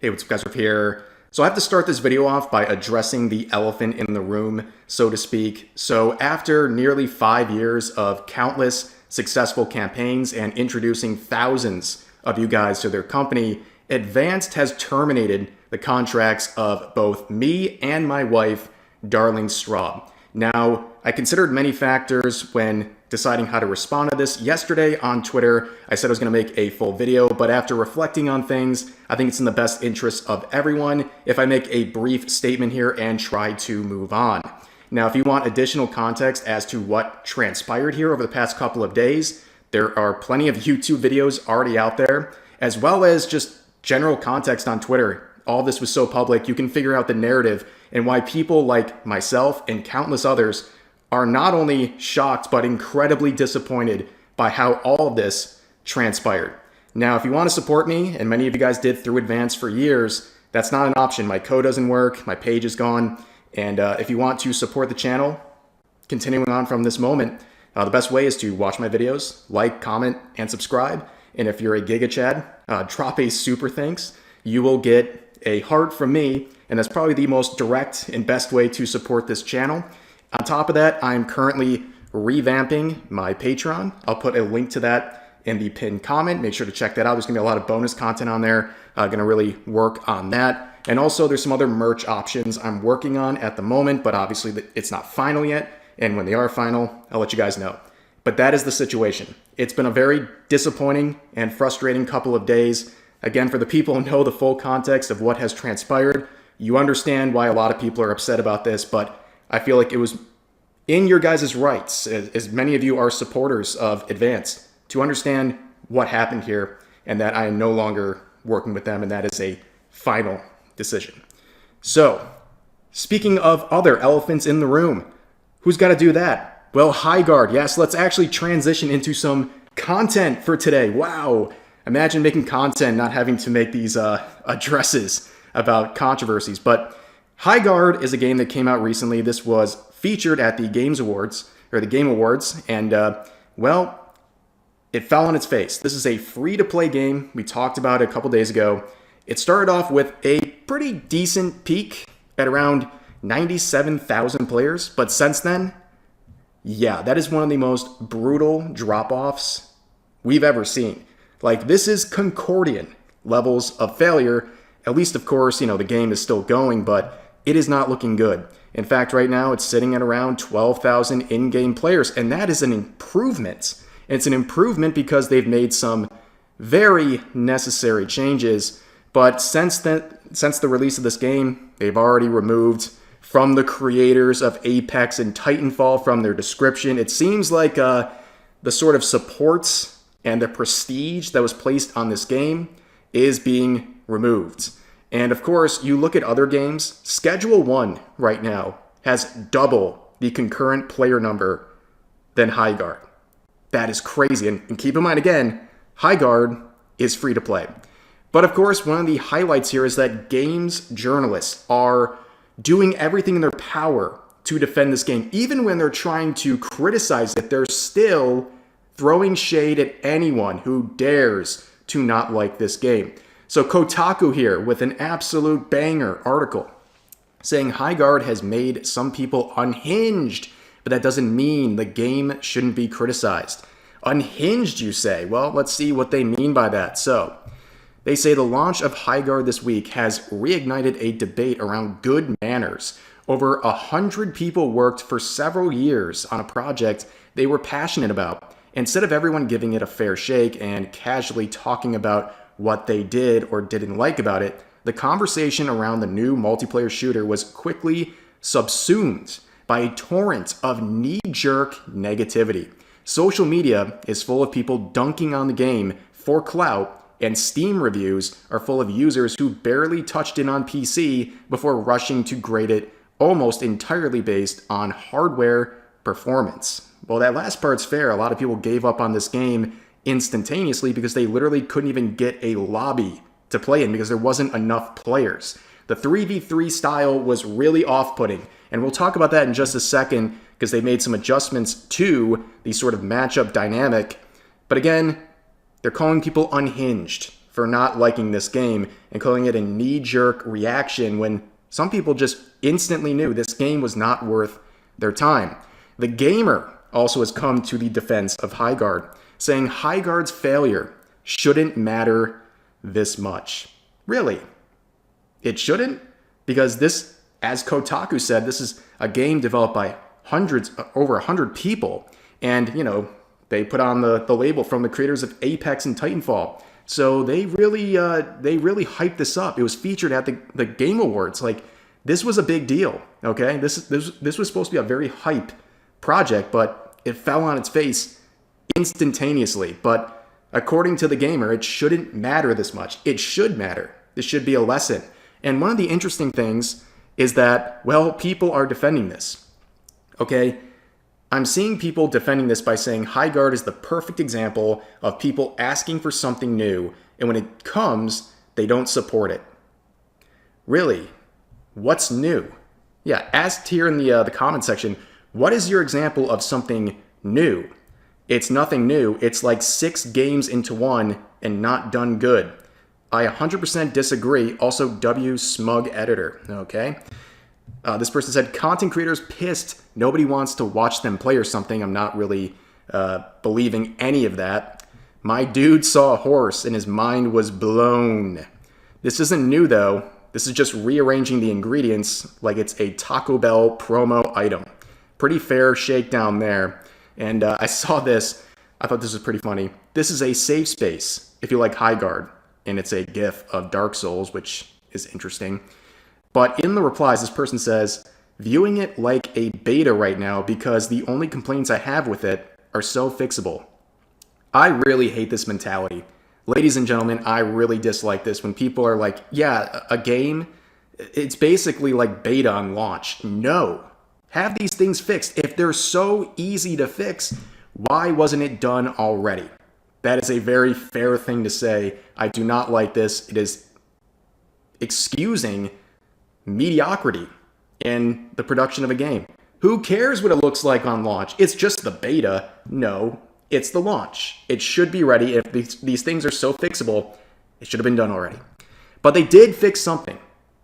Hey, what's up guys, Riff here. So I have to start this video off by addressing the elephant in the room, so to speak. So after nearly 5 years of countless successful campaigns and introducing thousands of you guys to their company, Advanced has terminated the contracts of both me and my wife, Darling Straub. Now, I considered many factors when deciding how to respond to this. Yesterday on Twitter, I said I was going to make a full video, but after reflecting on things, I think it's in the best interest of everyone if I make a brief statement here and try to move on. Now, if you want additional context as to what transpired here over the past couple of days, there are plenty of YouTube videos already out there, as well as just general context on Twitter. All this was so public, you can figure out the narrative and why people like myself and countless others are not only shocked, but incredibly disappointed by how all of this transpired. Now, if you want to support me, and many of you guys did through Advance for years, that's not an option. My code doesn't work, my page is gone, and if you want to support the channel, continuing on from this moment, the best way is to watch my videos, like, comment, and subscribe. And if you're a Giga Chad, drop a super thanks. You will get a heart from me, and that's probably the most direct and best way to support this channel. On top of that, I'm currently revamping my Patreon. I'll put a link to that in the pinned comment. Make sure to check that out. There's gonna be a lot of bonus content on there. Gonna really work on that. And also there's some other merch options I'm working on at the moment, but obviously it's not final yet. And when they are final, I'll let you guys know. But that is the situation. It's been a very disappointing and frustrating couple of days. Again, for the people who know the full context of what has transpired, you understand why a lot of people are upset about this, but I feel like it was in your guys' rights, as many of you are supporters of Advance, to understand what happened here and that I am no longer working with them, and that is a final decision. So, speaking of other elephants in the room, who's got to do that? Well, Highguard. Yes, let's actually transition into some content for today. Wow. Imagine making content, not having to make these addresses about controversies. But Highguard is a game that came out recently. This was featured at the Games Awards, or the Game Awards, and well, it fell on its face. This is a free-to-play game. We talked about it a couple days ago. It started off with a pretty decent peak at around 97,000 players, but since then, yeah, that is one of the most brutal drop-offs we've ever seen. Like, this is Concordian levels of failure. At least, of course, you know, the game is still going, but it is not looking good. In fact, right now, it's sitting at around 12,000 in-game players, and that is an improvement. It's an improvement because they've made some very necessary changes, but since the release of this game, they've already removed from the creators of Apex and Titanfall from their description. It seems like the sort of supports and the prestige that was placed on this game is being removed. And of course, you look at other games, Schedule 1 right now has double the concurrent player number than Highguard. That is crazy. And keep in mind again, Highguard is free to play. But of course, one of the highlights here is that games journalists are doing everything in their power to defend this game. Even when they're trying to criticize it, they're still throwing shade at anyone who dares to not like this game. So Kotaku here with an absolute banger article saying Highguard has made some people unhinged, but that doesn't mean the game shouldn't be criticized. Unhinged, you say? Well, let's see what they mean by that. So they say the launch of Highguard this week has reignited a debate around good manners. Over 100 people worked for several years on a project they were passionate about. Instead of everyone giving it a fair shake and casually talking about what they did or didn't like about it, the conversation around the new multiplayer shooter was quickly subsumed by a torrent of knee-jerk negativity. Social media is full of people dunking on the game for clout, and Steam reviews are full of users who barely touched it on PC before rushing to grade it almost entirely based on hardware performance. Well, that last part's fair. A lot of people gave up on this game instantaneously because they literally couldn't even get a lobby to play in because there wasn't enough players. The 3v3 style was really off-putting, and we'll talk about that in just a second because they made some adjustments to the sort of matchup dynamic. But again, they're calling people unhinged for for not liking this game and calling it a knee-jerk reaction when some people just instantly knew this game was not worth their time. The gamer also has come to the defense of Highguard, saying Highguard's failure shouldn't matter this much. Really? It shouldn't? Because this, as Kotaku said, this is a game developed by over 100 people. And, they put on the label from the creators of Apex and Titanfall. So they really hyped this up. It was featured at the Game Awards. Like, this was a big deal, okay? This was supposed to be a very hype project, but it fell on its face instantaneously. But according to the gamer, it shouldn't matter this much. It should matter. This should be a lesson. And one of the interesting things is that, well, people are defending this, okay? I'm seeing people defending this by saying Highguard is the perfect example of people asking for something new, and when it comes, they don't support it. Really? What's new? Yeah, ask here in the comment section, what is your example of something new? It's nothing new. It's like 6 games into one and not done good. I 100% disagree. Also, W Smug Editor, okay? This person said, content creators pissed. Nobody wants to watch them play or something. I'm not really believing any of that. My dude saw a horse and his mind was blown. This isn't new, though. This is just rearranging the ingredients like it's a Taco Bell promo item. Pretty fair shakedown there. And I saw this. I thought this was pretty funny. This is a safe space if you like Highguard. And it's a GIF of Dark Souls, which is interesting. But in the replies, this person says, viewing it like a beta right now because the only complaints I have with it are so fixable. I really hate this mentality. Ladies and gentlemen, I really dislike this when people are like, yeah, a game, it's basically like beta on launch. No. Have these things fixed. If they're so easy to fix, why wasn't it done already? That is a very fair thing to say. I do not like this. It is excusing mediocrity in the production of a game. Who cares what it looks like on launch? It's just the beta. No, it's the launch. It should be ready. If these things are so fixable, it should have been done already. But they did fix something,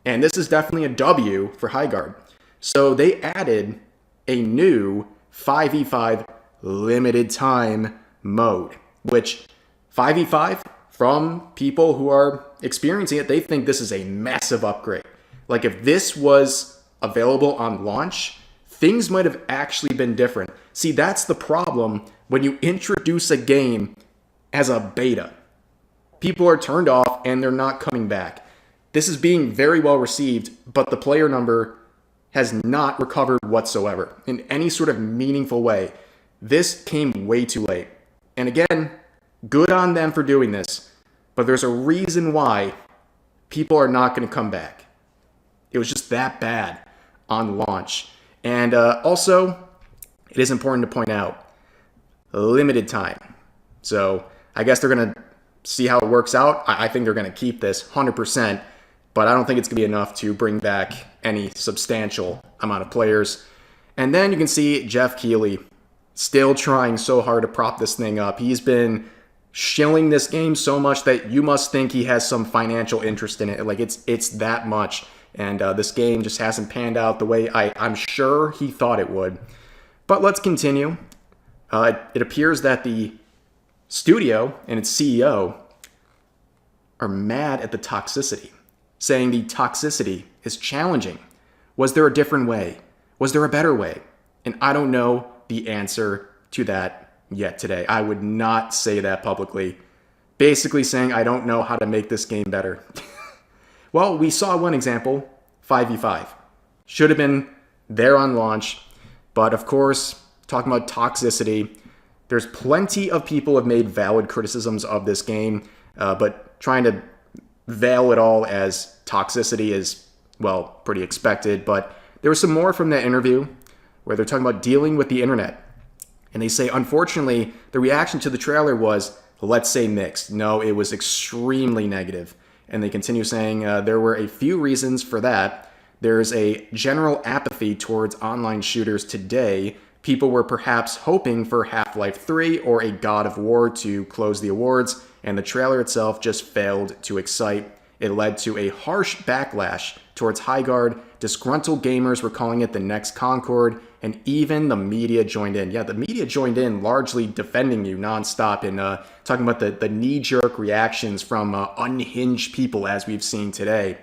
and this is definitely a W for Highguard. So they added a new 5v5 limited time mode, which 5v5, from people who are experiencing it, they think this is a massive upgrade. Like, if this was available on launch, things might have actually been different. See, that's the problem when you introduce a game as a beta. People are turned off and they're not coming back. This is being very well received, but the player number has not recovered whatsoever in any sort of meaningful way. This came way too late. And again, good on them for doing this, but there's a reason why people are not going to come back. It was just that bad on launch. And also, it is important to point out, limited time. So I guess they're going to see how it works out. I think they're going to keep this 100%, but I don't think it's going to be enough to bring back any substantial amount of players. And then you can see Jeff Keighley still trying so hard to prop this thing up. He's been shilling this game so much that you must think he has some financial interest in it. Like, it's that much. And this game just hasn't panned out the way I'm sure he thought it would. But let's continue. It appears that the studio and its CEO are mad at the toxicity, saying the toxicity is challenging. Was there a different way? Was there a better way? And I don't know the answer to that yet today. I would not say that publicly. Basically saying I don't know how to make this game better. Well, we saw one example, 5v5. Should have been there on launch. But of course, talking about toxicity, there's plenty of people who have made valid criticisms of this game, but trying to veil it all as toxicity is, well, pretty expected. But there was some more from that interview where they're talking about dealing with the internet. And they say, unfortunately, the reaction to the trailer was, let's say, mixed. No, it was extremely negative. And they continue saying there were a few reasons for that. There's a general apathy towards online shooters today People were perhaps hoping for Half-Life 3 or a God of War to close the awards, and the trailer itself just failed to excite. It led to a harsh backlash towards Highguard. Disgruntled gamers were calling it the next Concord, and even the media joined in. Yeah, the media joined in, largely defending you nonstop and talking about the knee-jerk reactions from unhinged people as we've seen today.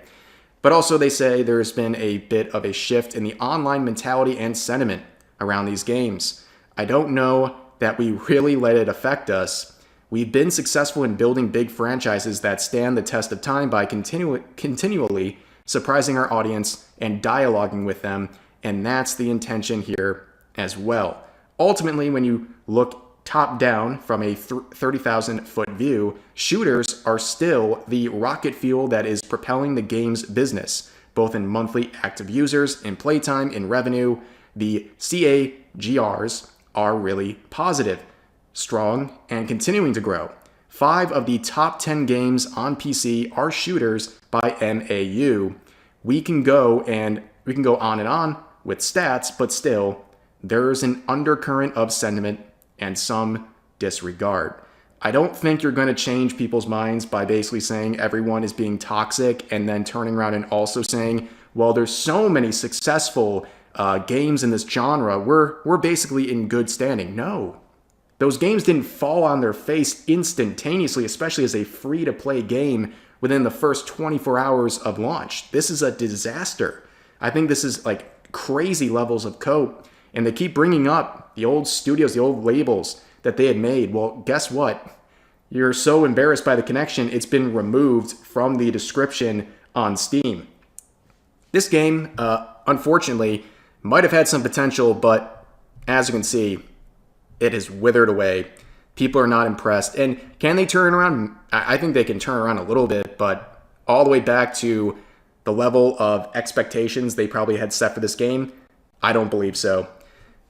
But also they say there's been a bit of a shift in the online mentality and sentiment around these games. I don't know that we really let it affect us. We've been successful in building big franchises that stand the test of time by continually surprising our audience and dialoguing with them, and that's the intention here as well. Ultimately, when you look top down from a 30,000-foot view, shooters are still the rocket fuel that is propelling the game's business, both in monthly active users, in playtime, in revenue. The CAGRs are really positive, strong, and continuing to grow. 5 of the top 10 games on PC are shooters by MAU. We can go on and on with stats, but still, there's an undercurrent of sentiment and some disregard. I don't think you're going to change people's minds by basically saying everyone is being toxic and then turning around and also saying, well, there's so many successful games in this genre, we're basically in good standing. No. Those games didn't fall on their face instantaneously, especially as a free-to-play game within the first 24 hours of launch. This is a disaster. I think this is like crazy levels of cope, and they keep bringing up the old studios, the old labels that they had made. Well, guess what? You're so embarrassed by the connection, it's been removed from the description on Steam. This game, unfortunately, might have had some potential, but as you can see, it has withered away. People are not impressed. And can they turn around? I think they can turn around a little bit, but all the way back to the level of expectations they probably had set for this game, I don't believe so.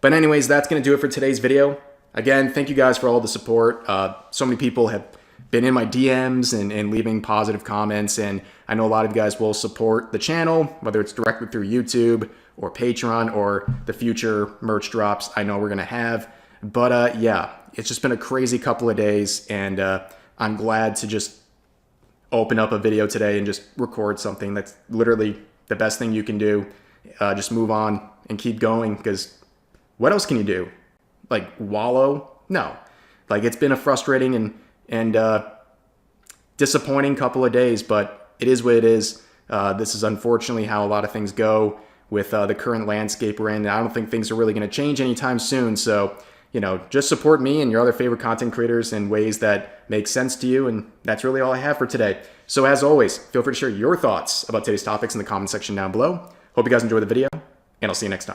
But anyways, that's going to do it for today's video. Again, thank you guys for all the support. So many people have been in my DMs and leaving positive comments, and I know a lot of you guys will support the channel, whether it's directly through YouTube or Patreon or the future merch drops I know we're going to have. But yeah, it's just been a crazy couple of days, and I'm glad to just open up a video today and just record something. That's literally the best thing you can do. Just move on and keep going, because what else can you do? Like, wallow? No. Like, it's been a frustrating and disappointing couple of days, but it is what it is. This is unfortunately how a lot of things go with the current landscape we're in. And I don't think things are really going to change anytime soon. So, you know, just support me and your other favorite content creators in ways that make sense to you. And that's really all I have for today. So as always, feel free to share your thoughts about today's topics in the comment section down below. Hope you guys enjoyed the video, and I'll see you next time.